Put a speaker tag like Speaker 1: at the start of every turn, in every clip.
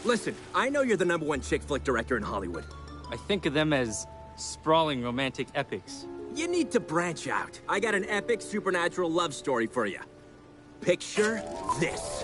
Speaker 1: Listen, I know you're the #1 chick flick director in Hollywood.
Speaker 2: I think of them as sprawling romantic epics.
Speaker 1: You need to branch out. I got an epic supernatural love story for you. Picture this.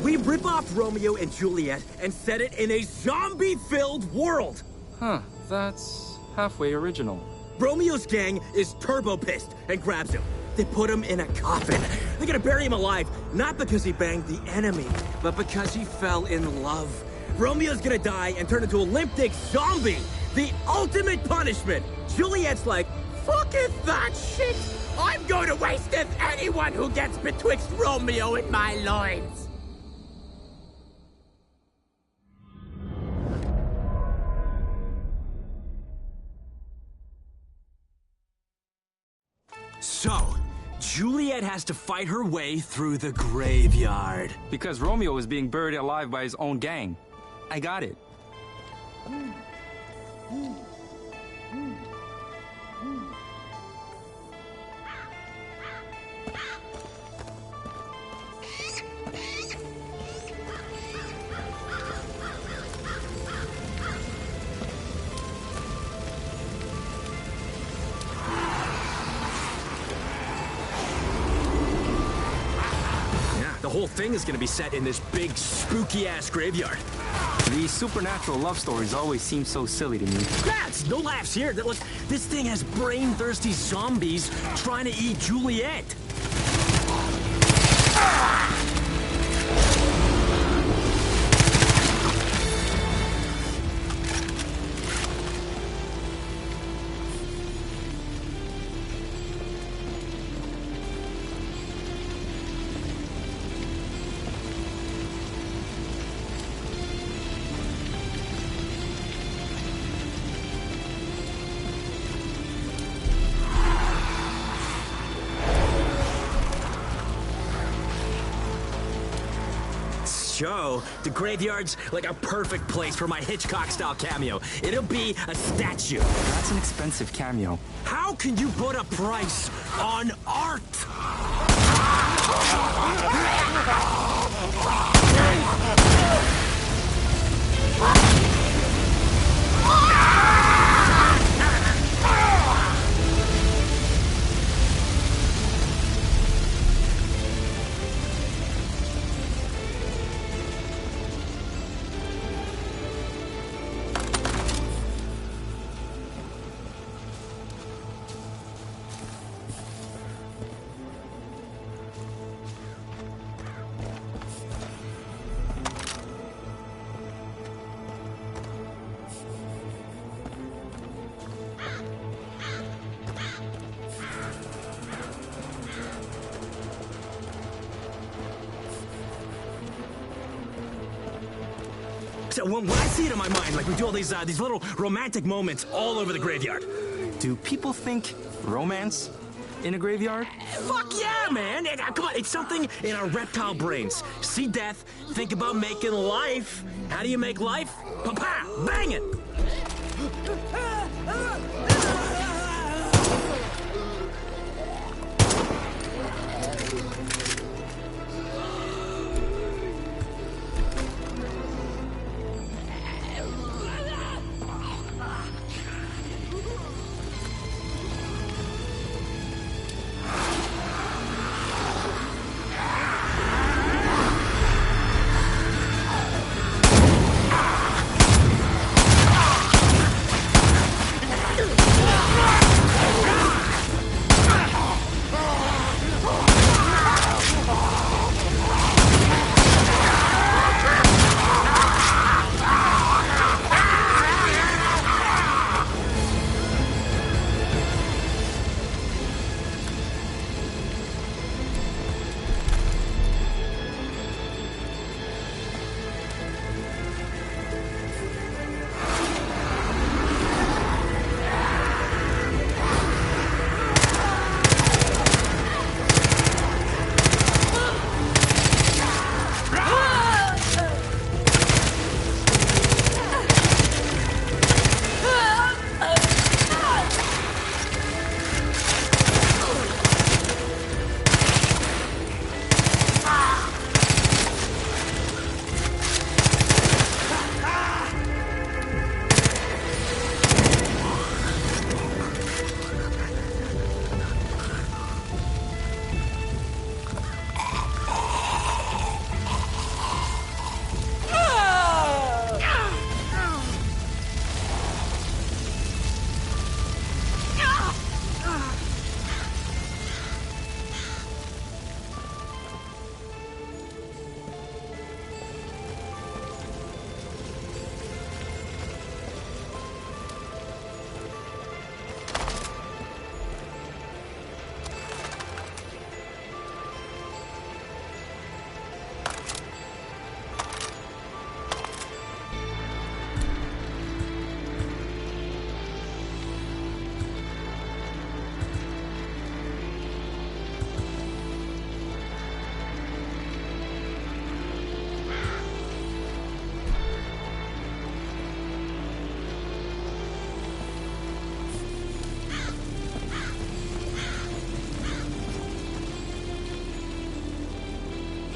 Speaker 1: We rip off Romeo and Juliet and set it in a zombie-filled world.
Speaker 2: Huh, that's halfway original.
Speaker 1: Romeo's gang is turbo pissed and grabs him. They put him in a coffin. They're gonna bury him alive, not because he banged the enemy, but because he fell in love. Romeo's gonna die and turn into a limp dick zombie. The ultimate punishment. Juliet's like, fucketh that shit. I'm going to wasteth anyone who gets betwixt Romeo and my loins. So, Juliet has to fight her way through the graveyard.
Speaker 2: Because Romeo was being buried alive by his own gang. I got it.
Speaker 1: The whole thing is gonna be set in this big, spooky-ass graveyard.
Speaker 2: These supernatural love stories always seem so silly to me.
Speaker 1: That's no laughs here. Look, this thing has brain-thirsty zombies trying to eat Juliet. Joe, the graveyard's like a perfect place for my Hitchcock-style cameo. It'll be a statue.
Speaker 2: That's an expensive cameo.
Speaker 1: How can you put a price on art? So when I see it in my mind, like we do all these little romantic moments all over the graveyard.
Speaker 2: Do people think romance in a graveyard?
Speaker 1: Fuck yeah, man! Come on, it's something in our reptile brains. See death, think about making life. How do you make life? Pa-pa! Bang it!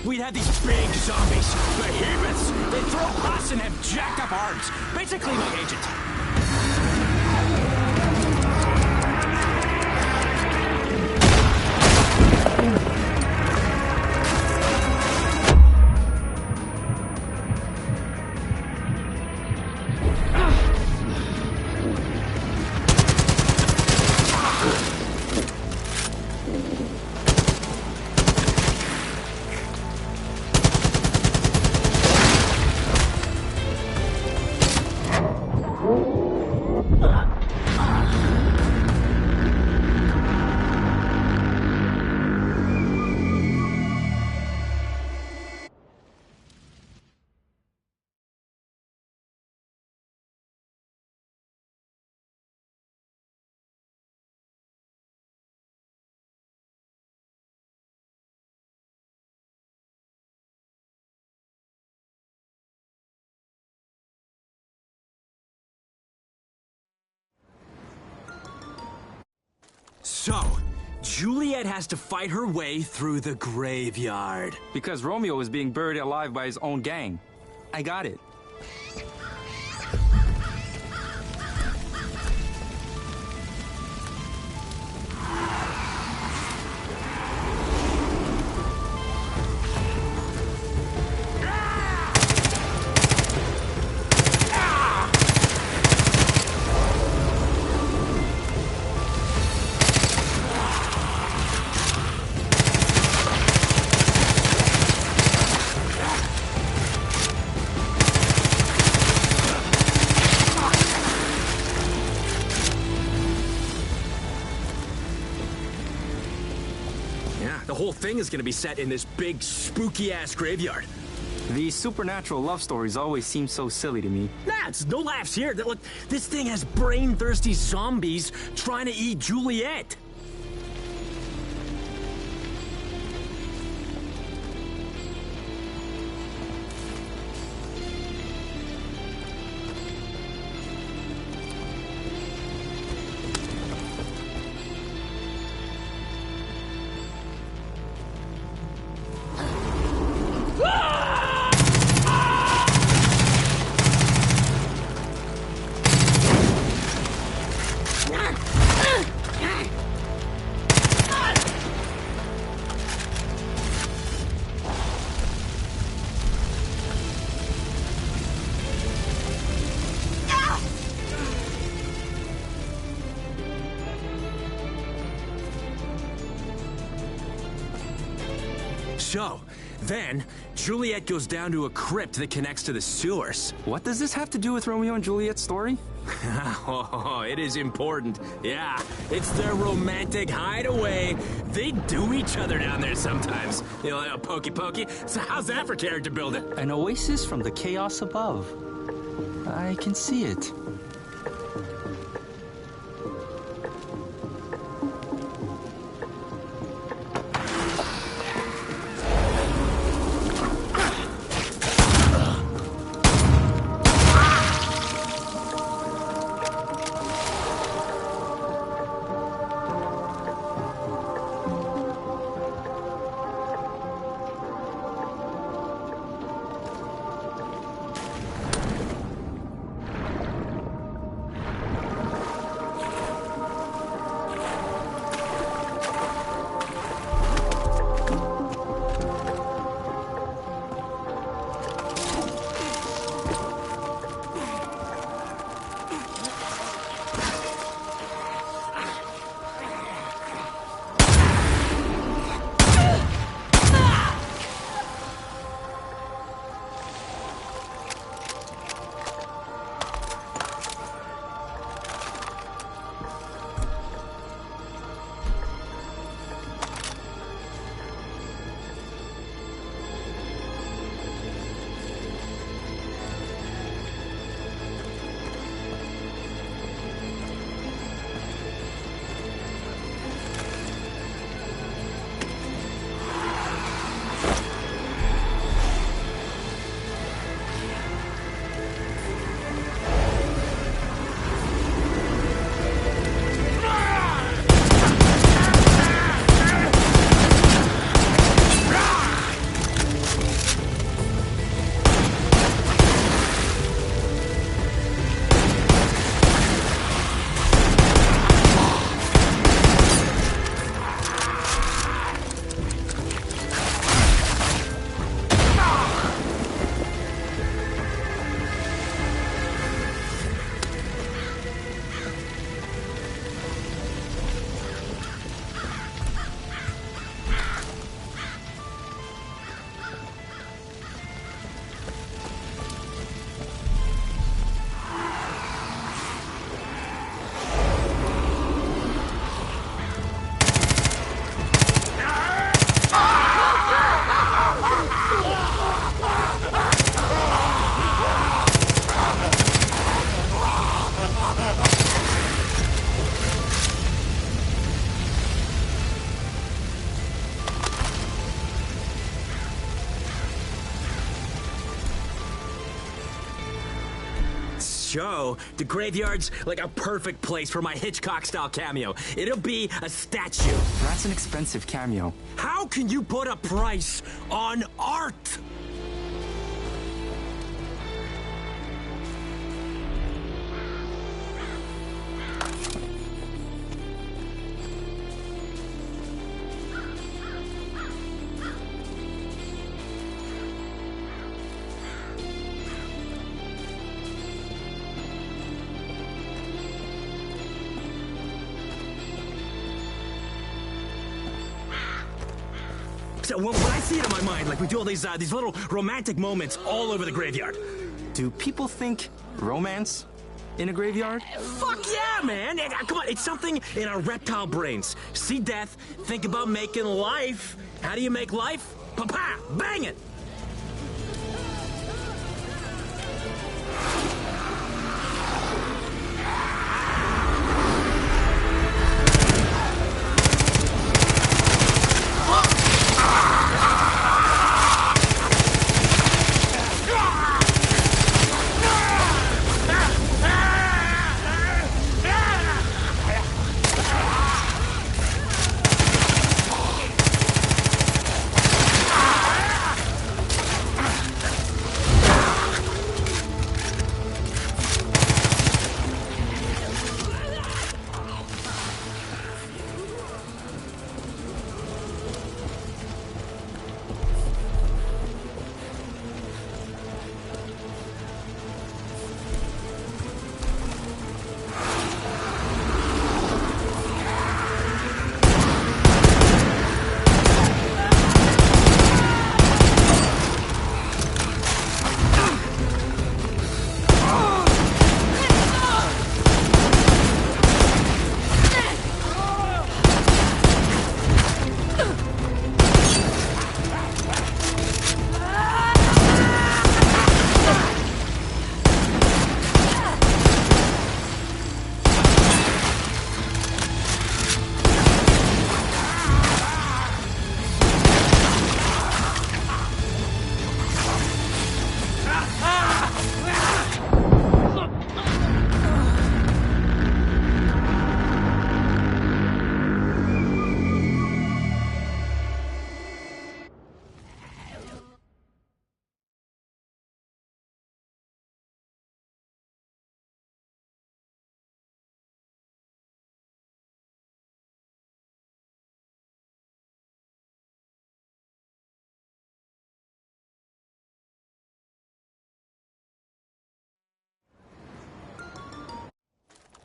Speaker 1: we'd have these big zombies, behemoths. They'd throw us and have jacked up arms. Basically my agent. So, Juliet has to fight her way through the graveyard.
Speaker 2: Because Romeo is being buried alive by his own gang. I got it.
Speaker 1: The whole thing is gonna be set in this big, spooky-ass graveyard.
Speaker 2: These supernatural love stories always seem so silly to me.
Speaker 1: Nah, it's no laughs here. Look, this thing has brain-thirsty zombies trying to eat Juliet. So, then, Juliet goes down to a crypt that connects to the sewers.
Speaker 2: What does this have to do with Romeo and Juliet's story?
Speaker 1: Oh, it is important. Yeah, it's their romantic hideaway. They do each other down there sometimes. You know, pokey pokey. So how's that for character building?
Speaker 2: An oasis from the chaos above. I can see it.
Speaker 1: So, the graveyard's like a perfect place for my Hitchcock-style cameo. It'll be a statue.
Speaker 2: That's an expensive cameo.
Speaker 1: How can you put a price on art? So when I see it in my mind, like we do all these little romantic moments all over the graveyard.
Speaker 2: Do people think romance in a graveyard?
Speaker 1: Fuck yeah, man! Come on, it's something in our reptile brains. See death, think about making life. How do you make life? Pa-pa! Bang it!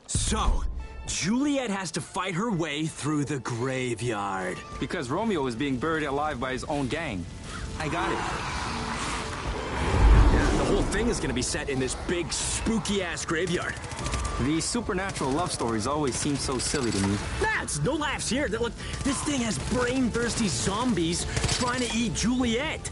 Speaker 1: So, Juliet has to fight her way through the graveyard.
Speaker 2: Because Romeo is being buried alive by his own gang. I got it.
Speaker 1: Yeah, the whole thing is gonna be set in this big, spooky-ass graveyard.
Speaker 2: These supernatural love stories always seem so silly to me.
Speaker 1: Nah, it's no laughs here. Look, this thing has brain-thirsty zombies trying to eat Juliet.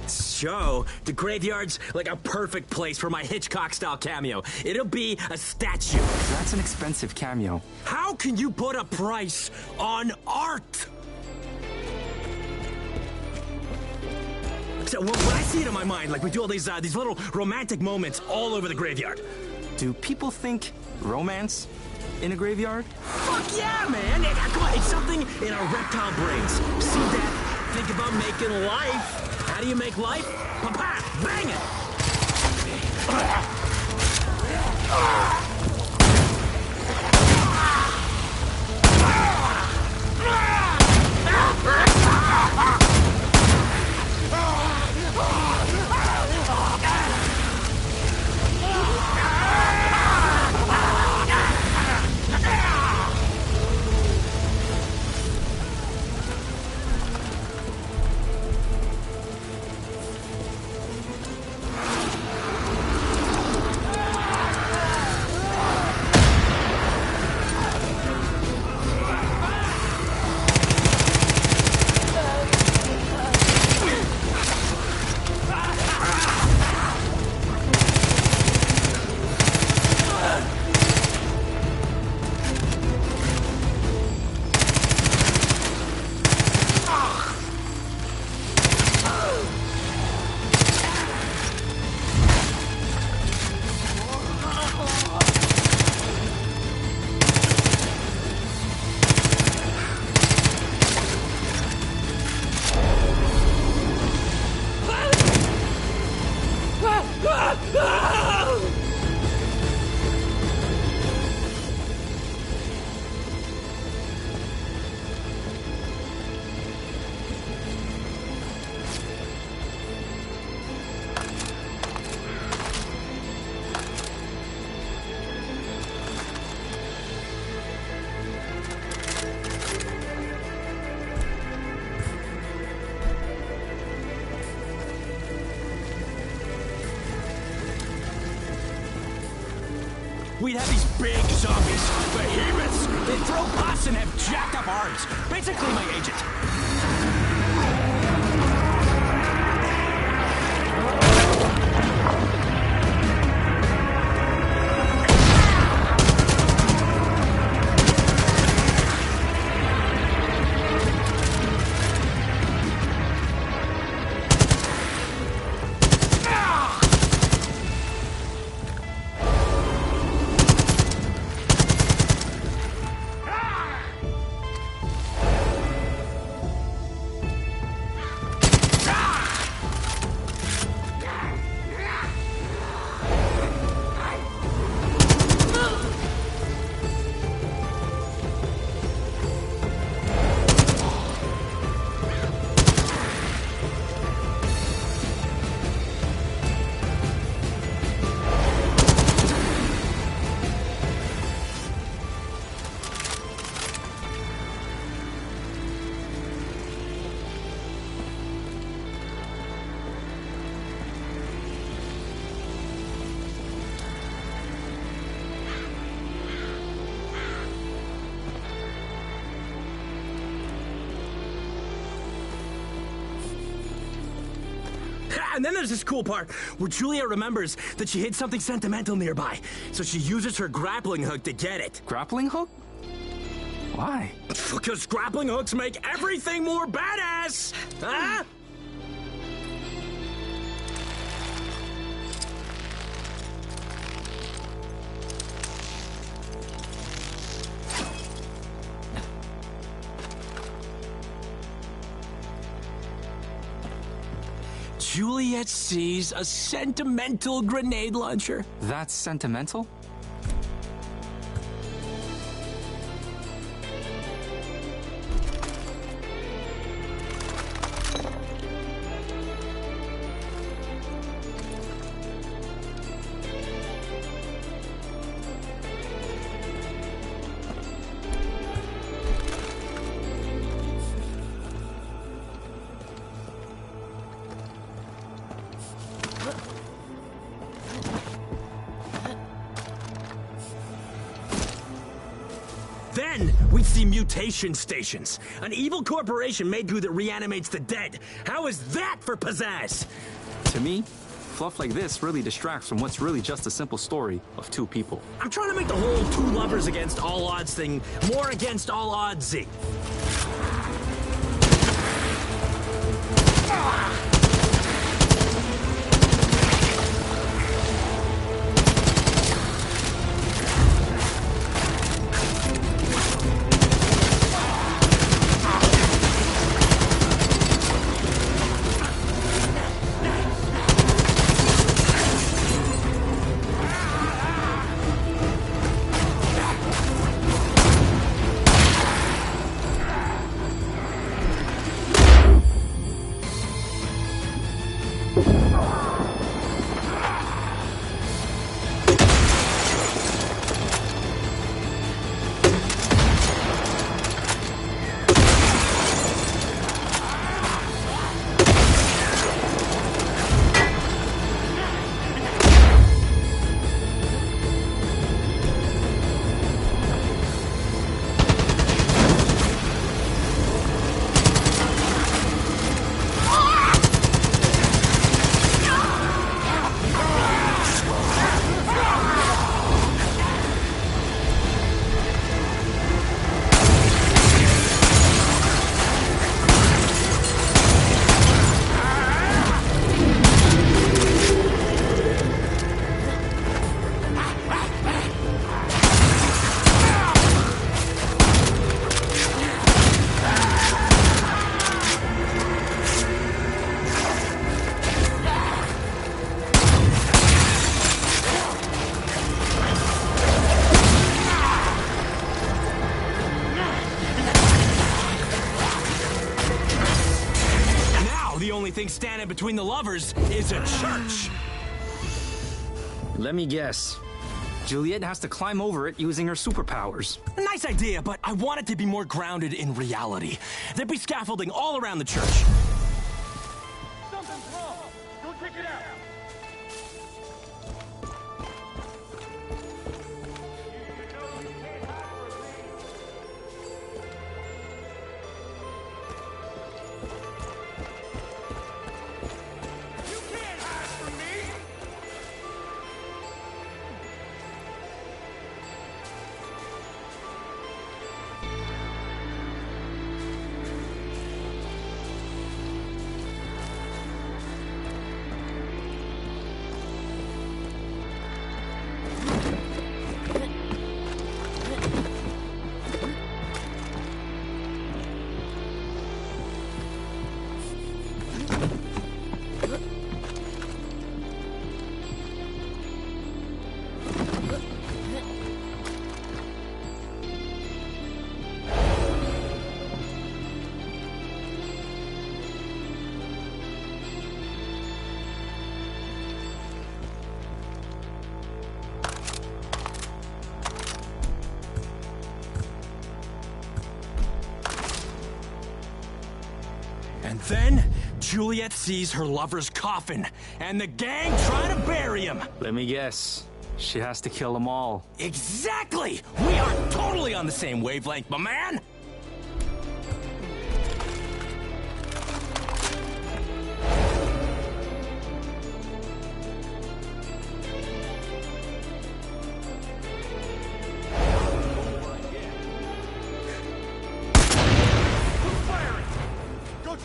Speaker 1: So, the graveyard's like a perfect place for my Hitchcock-style cameo. It'll be a statue.
Speaker 2: That's an expensive cameo.
Speaker 1: How can you put a price on art? So when I see it in my mind, like we do all these little romantic moments all over the graveyard.
Speaker 2: Do people think romance in a graveyard?
Speaker 1: Fuck yeah, man! Come on, it's something in our reptile brains. See death, think about making life. How do you make life? Papa, bang it! We'd have these big zombies, behemoths. They'd throw pus and have jacked up arms. Basically my agent. And then there's this cool part where Julia remembers that she hid something sentimental nearby. So she uses her grappling hook to get it.
Speaker 2: Grappling hook? Why?
Speaker 1: Because grappling hooks make everything more badass! Huh? Juliet sees a sentimental grenade launcher.
Speaker 2: That's sentimental?
Speaker 1: Then we'd see mutation stations. An evil corporation made goo that reanimates the dead. How is that for pizzazz?
Speaker 2: To me, fluff like this really distracts from what's really just a simple story of two people.
Speaker 1: I'm trying to make the whole two lovers against all odds thing more against all oddsy. thing standing between the lovers is a church.
Speaker 2: Let me guess. Juliet has to climb over it using her superpowers.
Speaker 1: Nice idea, but I want it to be more grounded in reality. There'd be scaffolding all around the church.
Speaker 3: Something's wrong. Go check it out.
Speaker 1: And then, Juliet sees her lover's coffin, and the gang try to bury him.
Speaker 2: Let me guess. She has to kill them all.
Speaker 1: Exactly! We are totally on the same wavelength, my man!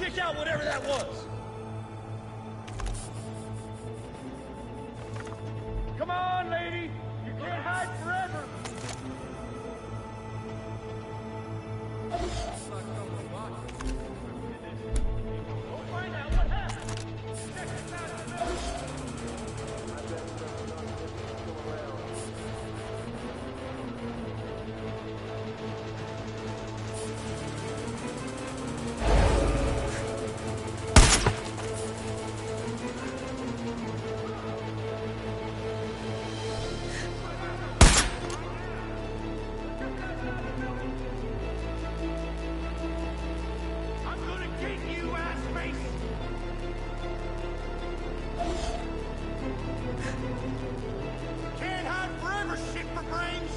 Speaker 3: Check out whatever that was! Come on, lady! You can't hide forever! Go find out what happened! Check us out in the middle! Can't hide forever, shit for brains!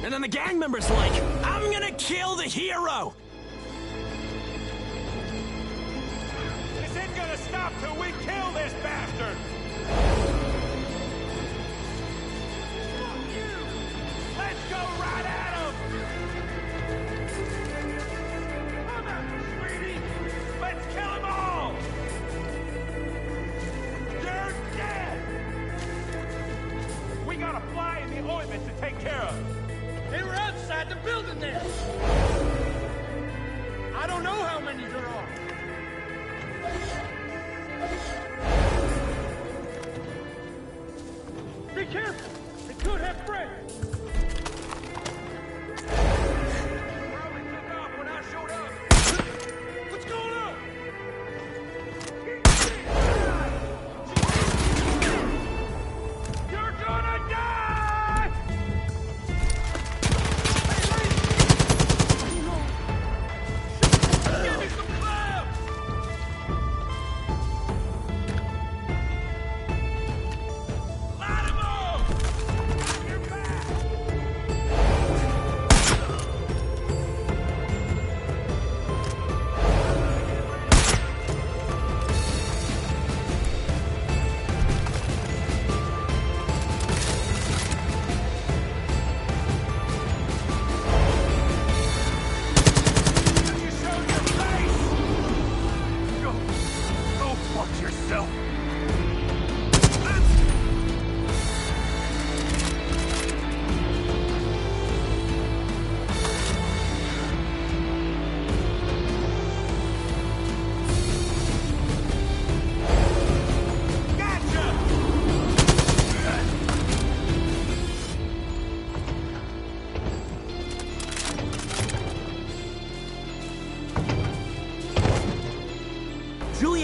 Speaker 1: And then the gang member's like, I'm gonna kill the hero!
Speaker 3: This ain't gonna stop till we kill this bastard! Fuck you! Let's go right at him! Come on, sweetie! Let's kill them all! You're dead! We got a fly in the ointment to take care of. They were outside the building there. I don't know how many there are. Be careful. They could have friends. Probably took off when I showed up. What's going on? You're gonna die! Get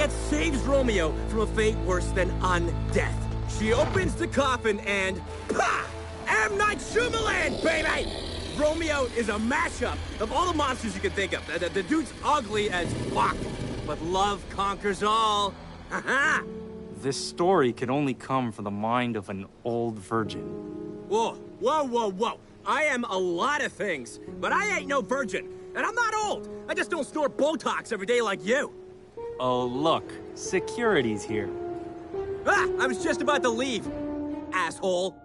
Speaker 1: Juliet saves Romeo from a fate worse than undeath. She opens the coffin and... PAH! M. Night Shyamalan, baby! Romeo is a mashup of all the monsters you can think of. The dude's ugly as fuck, but love conquers all. Ha-ha!
Speaker 2: This story could only come from the mind of an old virgin.
Speaker 1: Whoa, whoa, whoa, whoa. I am a lot of things, but I ain't no virgin. And I'm not old. I just don't snort Botox every day like you.
Speaker 2: Oh, look. Security's here.
Speaker 1: Ah, I was just about to leave, asshole.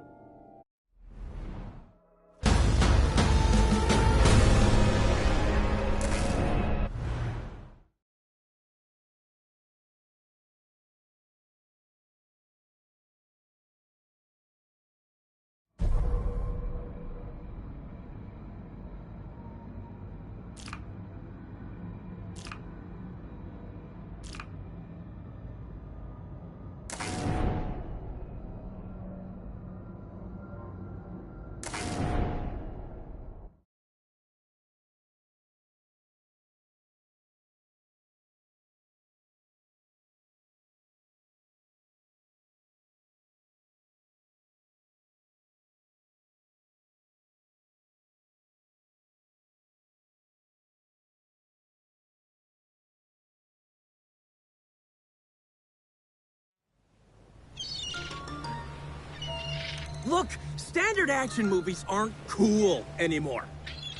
Speaker 1: Look, standard action movies aren't cool anymore.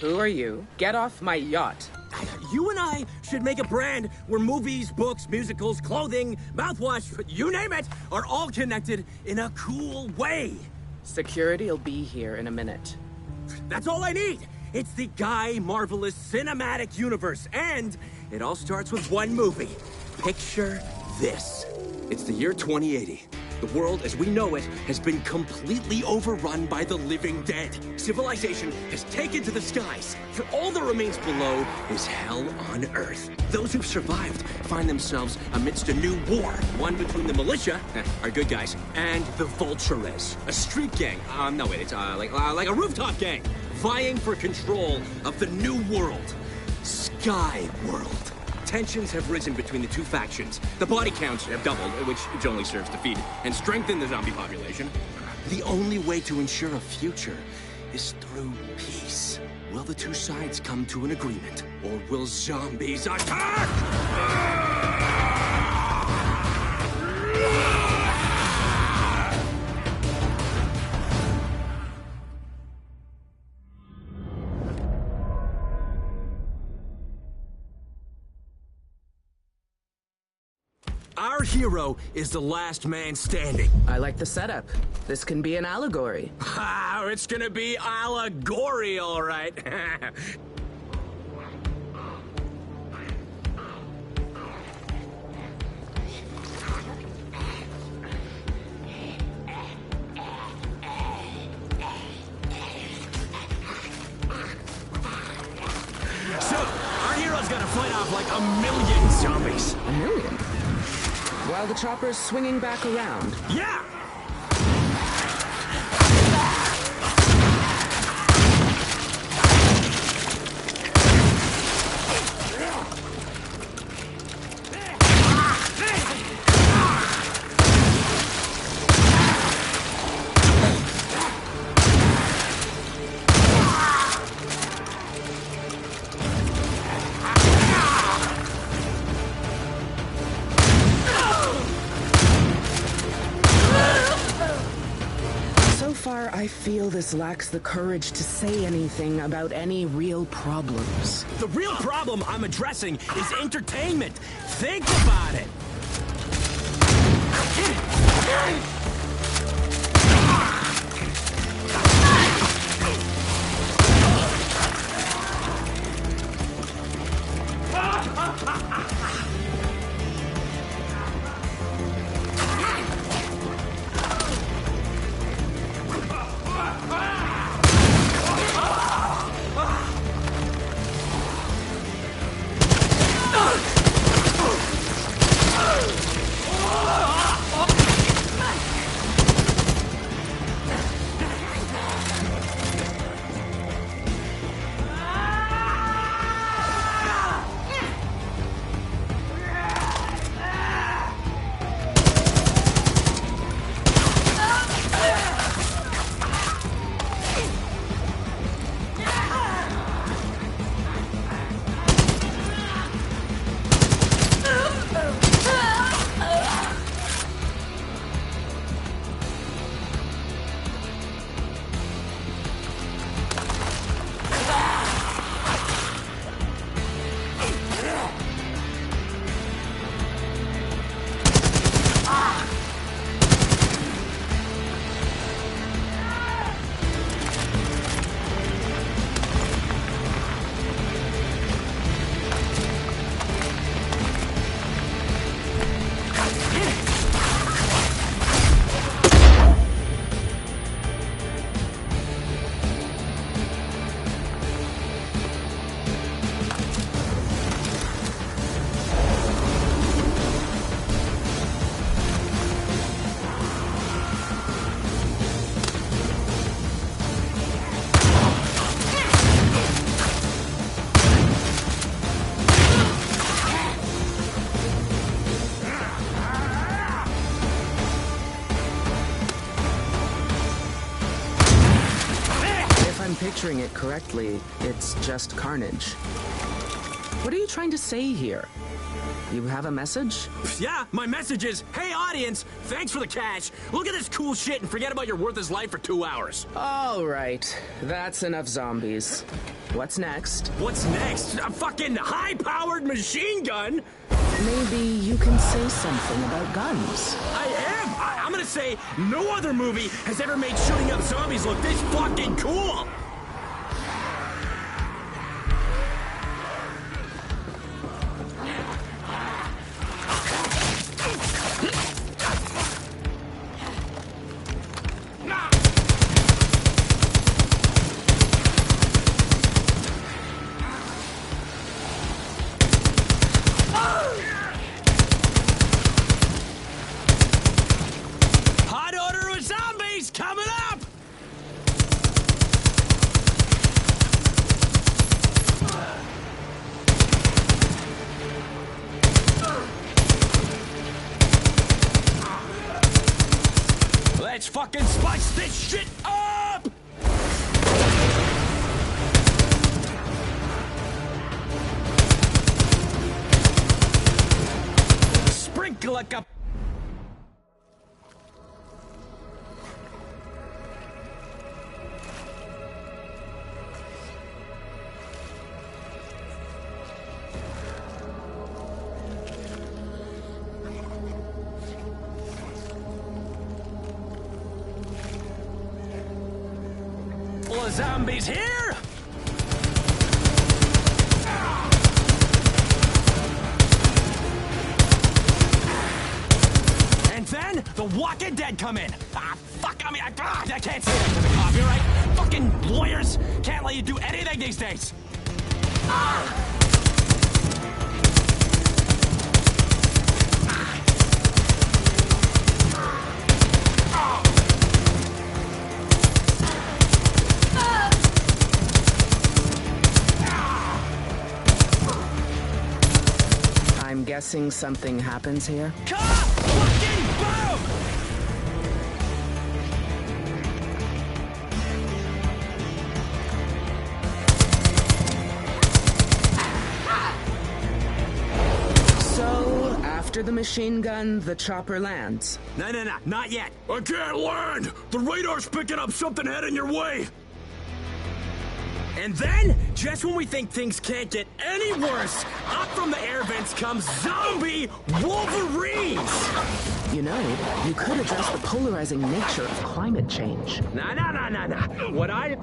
Speaker 4: Who are you? Get off my yacht.
Speaker 1: You and I should make a brand where movies, books, musicals, clothing, mouthwash, you name it, are all connected in a cool way.
Speaker 4: Security'll be here in a minute.
Speaker 1: That's all I need. It's the Guy Marvelous Cinematic Universe, and it all starts with one movie. Picture this. It's the year 2080. The world as we know it has been completely overrun by the living dead. Civilization has taken to the skies. For all that remains below is hell on Earth. Those who've survived find themselves amidst a new war. One between the militia, our good guys, and the Vultures, a street gang. It's like a rooftop gang, vying for control of the new world. Sky World. Tensions have risen between the two factions. The body counts have doubled, which only serves to feed and strengthen the zombie population. The only way to ensure a future is through peace. Will the two sides come to an agreement, or will zombies attack? Our hero is the last man standing.
Speaker 4: I like the setup. This can be an allegory.
Speaker 1: Ah, it's gonna be allegory, all right. So, our hero's gotta fight off like a million zombies.
Speaker 4: A million? While the chopper's swinging back around.
Speaker 1: Yeah!
Speaker 4: I feel this lacks the courage to say anything about any real problems.
Speaker 1: The real problem I'm addressing is entertainment. Think about it.
Speaker 4: picturing it correctly, it's just carnage. What are you trying to say here? You have a message?
Speaker 1: Yeah, my message is, hey audience, thanks for the cash. Look at this cool shit and forget about your worthless life for 2 hours.
Speaker 4: All right, that's enough zombies. What's next?
Speaker 1: What's next? A fucking high-powered machine gun?
Speaker 4: Maybe you can say something about guns.
Speaker 1: I am! I'm gonna say no other movie has ever made shooting up zombies look this fucking cool! Hot odor of zombies coming up! Let's fucking spice this shit up! Sprinkle like a full of zombies here! And then the Walking Dead come in. Fuck, I can't say that because of copyright. Fucking lawyers can't let you do anything these days.
Speaker 4: I'm guessing something happens here.
Speaker 1: Fucking boom!
Speaker 4: So, after the machine gun, the chopper lands.
Speaker 1: No, not yet. I can't land! The radar's picking up something heading your way! And then, just when we think things can't get any worse, up from the air vents comes zombie Wolverines!
Speaker 4: You know, you could address the polarizing nature of climate change.
Speaker 1: Nah. What I...